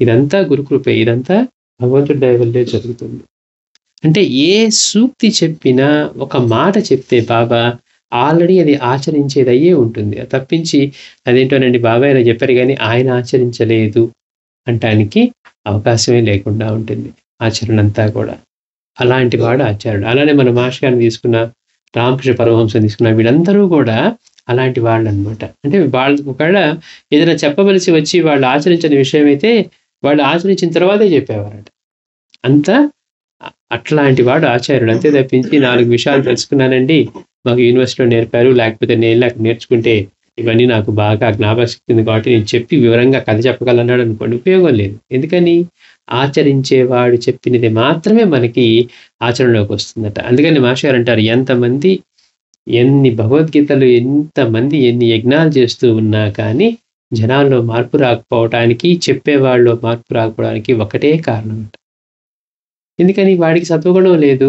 ఇదంతా గురుకృపే. ఇదంతా భగవంతుడి దయ వల్లే జరుగుతుంది. అంటే ఏ సూక్తి చెప్పినా, ఒక మాట చెప్తే బాబా ఆల్రెడీ అది ఆచరించేది అయ్యే ఉంటుంది. తప్పించి అదేంటోనండి బాబా ఇలా చెప్పారు కానీ ఆయన ఆచరించలేదు అంటానికి అవకాశమే లేకుండా ఉంటుంది ఆచరణ అంతా కూడా. అలాంటి వాడు ఆచార్యుడు. అలానే మన మాస్టర్ గారిని తీసుకున్న, రామకృష్ణ పరమహంసని తీసుకున్న, వీళ్ళందరూ కూడా అలాంటి వాళ్ళు అనమాట. అంటే వాళ్ళు ఒకవేళ ఏదైనా చెప్పవలసి వచ్చి వాళ్ళు ఆచరించని విషయం అయితే వాళ్ళు ఆచరించిన తర్వాతే చెప్పేవారట. అంతా అట్లాంటి వాడు ఆచార్యుడు. అంతే తప్పించి 4 విషయాలు తెలుసుకున్నానండి, మాకు యూనివర్సిటీలో నేర్పారు, లేకపోతే నేను నేర్చుకుంటే ఇవన్నీ నాకు బాగా జ్ఞాపకశక్తి ఉంది కాబట్టి నేను చెప్పి వివరంగా కథ చెప్పగలన్నాడు అనుకోండి, ఉపయోగం లేదు. ఎందుకని? ఆచరించేవాడు చెప్పినది మాత్రమే మనకి ఆచరణలోకి వస్తుందట. అందుకని మాస్టర్ గారు అంటారు, ఎంతమంది ఎన్ని భగవద్గీతలు ఎంతమంది ఎన్ని యజ్ఞాలు చేస్తూ ఉన్నా కానీ జనాల్లో మార్పు రాకపోవటానికి, చెప్పేవాళ్ళలో మార్పు రాకపోవడానికి ఒకటే కారణం. ఎందుకని? వాడికి సత్వగుణం లేదు.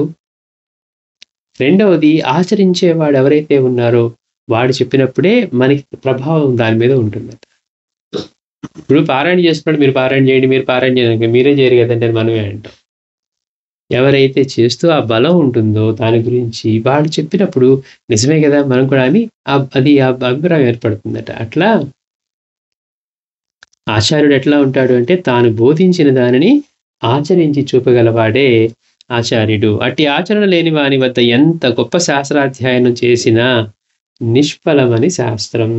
రెండవది ఆచరించేవాడు ఎవరైతే ఉన్నారో వాడు చెప్పినప్పుడే మనకి ప్రభావం దాని మీద ఉంటుందట. ఇప్పుడు పారాయణ చేస్తున్నాడు, మీరు పారాయణ చేయండి, మీరు పారాయణ చేయండి, మీరే చేయరు కదంటే మనమే అంటాం. ఎవరైతే చేస్తూ ఆ బలం ఉంటుందో దాని గురించి వాడు చెప్పినప్పుడు నిజమే కదా మనం కూడా అని అది అభిప్రాయం ఏర్పడుతుందట. అట్లా ఆచార్యుడు ఎట్లా ఉంటాడు అంటే తాను బోధించిన దానిని ఆచరించి చూపగలవాడే ఆచార్యుడు. అట్టి ఆచరణ లేని వాని వద్ద ఎంత గొప్ప శాస్త్రాధ్యయనం చేసినా నిష్ఫలమని శాస్త్రం.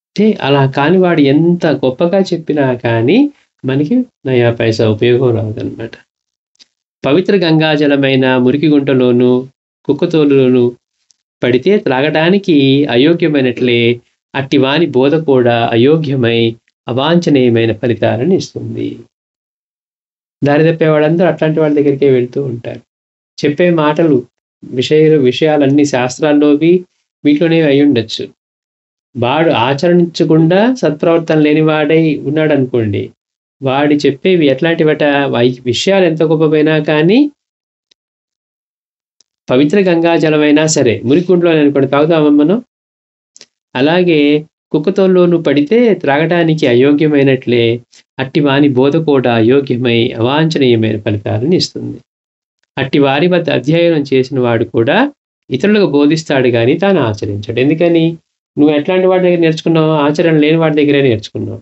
అంటే అలా కానివాడు ఎంత గొప్పగా చెప్పినా కానీ మనకి నయా పైసా ఉపయోగం రాదనమాట. పవిత్ర గంగాజలమైన మురికి గుంటలోను కుక్కతోలులోను పడితే త్రాగడానికి అయోగ్యమైనట్లే అట్టి వాని బోధ కూడా అయోగ్యమై అవాంఛనీయమైన ఫలితాలను ఇస్తుంది. దారి తప్పే వాళ్ళందరూ అట్లాంటి వాళ్ళ దగ్గరికే వెళ్తూ ఉంటారు. చెప్పే మాటలు విషయాలన్నీ శాస్త్రాల్లోవి వీటిలోనే అయ్యుండొచ్చు. వాడు ఆచరించకుండా సత్ప్రవర్తన లేనివాడై ఉన్నాడనుకోండి, వాడు చెప్పేవి ఎట్లాంటివట, విషయాలు ఎంత గొప్పవైనా కానీ పవిత్ర గంగా జలమైనా సరే మురికుండలో అనుకోండి తాగుదామా మనం? అలాగే కుక్కతోల్లోనూ పడితే త్రాగడానికి అయోగ్యమైనట్లే అట్టి వాని బోధ కూడా అయోగ్యమై అవాంఛనీయమైన ఫలితాలను ఇస్తుంది. అట్టి వారి వద్ద అధ్యయనం చేసిన వాడు కూడా ఇతరులకు బోధిస్తాడు కానీ తాను ఆచరించాడు. ఎందుకని? నువ్వు ఎట్లాంటి వాడి దగ్గర నేర్చుకున్నావు? ఆచరణ లేని వాడి దగ్గరే నేర్చుకున్నావు.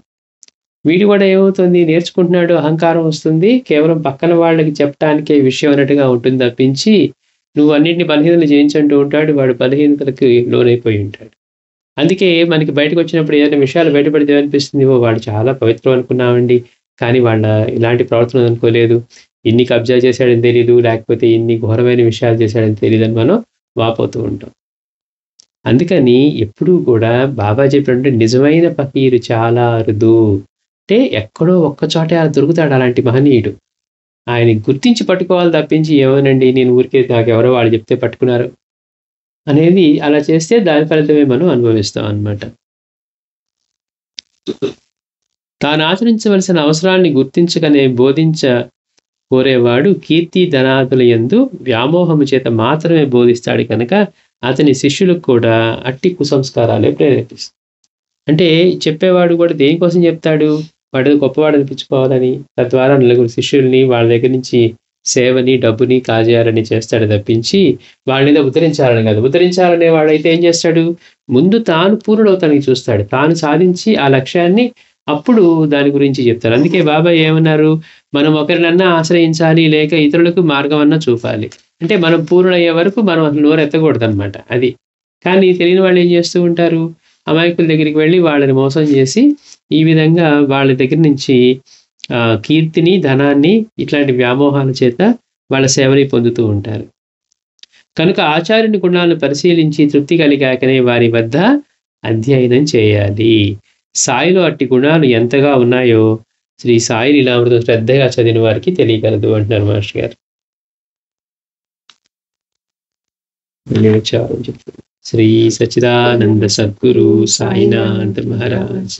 వీడి కూడా ఏమవుతుంది, నేర్చుకుంటున్నాడు, అహంకారం వస్తుంది, కేవలం పక్కన వాళ్ళకి చెప్పడానికే విషయం అన్నట్టుగా ఉంటుంది తప్పించి నువ్వు అన్నింటినీ బలహీనతలు జయించంటూ ఉంటాడు, వాడు బలహీనతలకు లోనైపోయి ఉంటాడు. అందుకే మనకి బయటకు వచ్చినప్పుడు ఏదైనా విషయాలు బయటపడితే అనిపిస్తుంది, ఓ వాడు చాలా పవిత్రం అనుకున్నామండి, కానీ వాళ్ళ ఇలాంటి ప్రవర్తన అనుకోలేదు, ఇన్ని కబ్జా చేశాడని తెలీదు, లేకపోతే ఇన్ని ఘోరమైన విషయాలు చేశాడని తెలియదని మనం వాపోతూ ఉంటాం. అందుకని ఎప్పుడూ కూడా బాబా చెప్పినట్టు నిజమైన ఫకీరు చాలా అరుదు. అంటే ఎక్కడో ఒక్కచోటే అలా దొరుకుతాడు అలాంటి మహనీయుడు. ఆయన గుర్తించి పట్టుకోవాలి తప్పించి ఏమోనండి నేను ఊరికే నాకు ఎవరో వాళ్ళు చెప్తే పట్టుకున్నారు అనేది అలా చేస్తే దాని ఫలితమే మనం అనుభవిస్తాం అన్నమాట. తాను ఆచరించవలసిన అవసరాన్ని గుర్తించకనే బోధించ కోరేవాడు కీర్తి ధనాదుల యందు వ్యామోహము చేత మాత్రమే బోధిస్తాడు కనుక అతని శిష్యులకు కూడా అట్టి కుసంస్కారాలే ప్రేరేపిస్తాయి. అంటే చెప్పేవాడు కూడా దేనికోసం చెప్తాడు? వాడు గొప్పవాడు అనిపించుకోవాలని, తద్వారా నలుగురు శిష్యుల్ని వాళ్ళ దగ్గర నుంచి సేవని డబ్బుని కాజేయాలని చేస్తాడు తప్పించి వాళ్ళని ఉద్ధరించాలని కాదు. ఉద్ధరించాలనే వాడైతే ఏం చేస్తాడు? ముందు తాను పూర్ణుడవుతానికి చూస్తాడు, తాను సాధించి ఆ లక్ష్యాన్ని అప్పుడు దాని గురించి చెప్తారు. అందుకే బాబా ఏమన్నారు, మనం ఒకరినన్నా ఆశ్రయించాలి, లేక ఇతరులకు మార్గం అన్నా చూపాలి. అంటే మనం పూర్ణయ్యే వరకు మనం అసలు నోరు ఎత్తకూడదు అనమాట అది. కానీ తెలియని వాళ్ళు ఏం చేస్తూ ఉంటారు, అమాయకుల దగ్గరికి వెళ్ళి వాళ్ళని మోసం చేసి ఈ విధంగా వాళ్ళ దగ్గర నుంచి కీర్తిని ధనాన్ని ఇట్లాంటి వ్యామోహాల చేత వాళ్ళ సేవని పొందుతూ ఉంటారు. కనుక ఆచార్యుని గుణాలను పరిశీలించి తృప్తి కలిగాకనే వారి వద్ద అధ్యయనం చేయాలి. సాయిలో అట్టి గుణాలు ఎంతగా ఉన్నాయో శ్రీ సాయి లీలామృతం శ్రద్ధగా చదివిన వారికి తెలియగలదు అంటున్నారు మాస్టర్ గారు. శ్రీ సచ్చిదానంద సద్గురు సాయినాథ్ మహారాజ్.